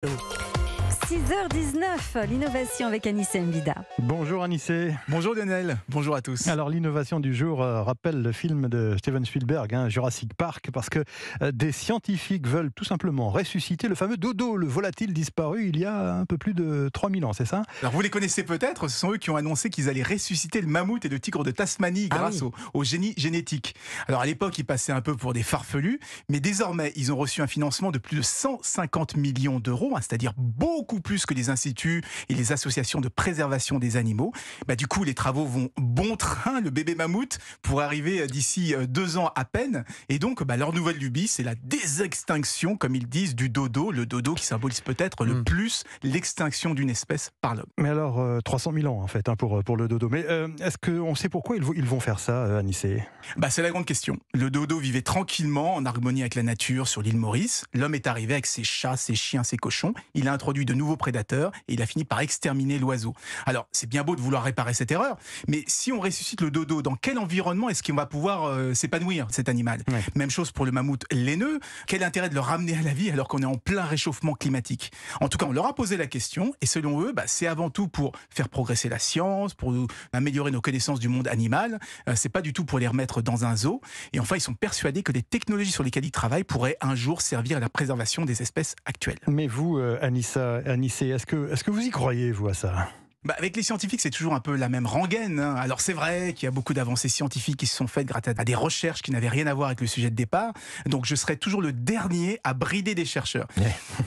6h19, l'innovation avec Anissé Mbida. Bonjour Anissé. Bonjour Lionel, bonjour à tous. Alors l'innovation du jour rappelle le film de Steven Spielberg, Jurassic Park, parce que des scientifiques veulent tout simplement ressusciter le fameux dodo, le volatile disparu il y a un peu plus de 3000 ans, c'est ça? Alors vous les connaissez peut-être, ce sont eux qui ont annoncé qu'ils allaient ressusciter le mammouth et le tigre de Tasmanie grâce au génie génétique. Alors à l'époque ils passaient un peu pour des farfelus, mais désormais ils ont reçu un financement de plus de 150 millions d'euros, c'est-à-dire beaucoup plus que les instituts et les associations de préservation des animaux. Du coup les travaux vont bon train, le bébé mammouth pourrait arriver d'ici 2 ans à peine, et donc leur nouvelle lubie c'est la désextinction, comme ils disent, du dodo, le dodo qui symbolise peut-être le plus l'extinction d'une espèce par l'homme. Mais alors 300 000 ans en fait pour le dodo, mais est-ce qu'on sait pourquoi ils vont faire ça, Anissé? C'est la grande question. Le dodo vivait tranquillement en harmonie avec la nature sur l'île Maurice. L'homme est arrivé avec ses chats, ses chiens, ses cochons. Il a introduit de nouveaux prédateurs et il a fini par exterminer l'oiseau. Alors, c'est bien beau de vouloir réparer cette erreur, mais si on ressuscite le dodo, dans quel environnement est-ce qu'on va pouvoir s'épanouir, cet animal? Même chose pour le mammouth laineux. Quel intérêt de le ramener à la vie alors qu'on est en plein réchauffement climatique? En tout cas, on leur a posé la question et selon eux, c'est avant tout pour faire progresser la science, pour améliorer nos connaissances du monde animal. C'est pas du tout pour les remettre dans un zoo. Et enfin, ils sont persuadés que les technologies sur lesquelles ils travaillent pourraient un jour servir à la préservation des espèces actuelles. Mais vous, Anissé, est-ce que vous y croyez, vous, à ça? Avec les scientifiques, c'est toujours un peu la même rengaine. Alors c'est vrai qu'il y a beaucoup d'avancées scientifiques qui se sont faites grâce à des recherches qui n'avaient rien à voir avec le sujet de départ. Donc je serai toujours le dernier à brider des chercheurs.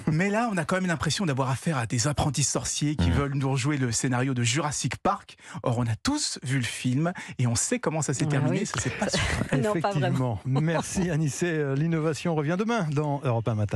Mais là, on a quand même l'impression d'avoir affaire à des apprentis sorciers qui veulent nous rejouer le scénario de Jurassic Park. Or, on a tous vu le film et on sait comment ça s'est terminé. Ça, c'est pas super. Non, pas vraiment. Merci Anissé. L'innovation revient demain dans Europe 1 Matin.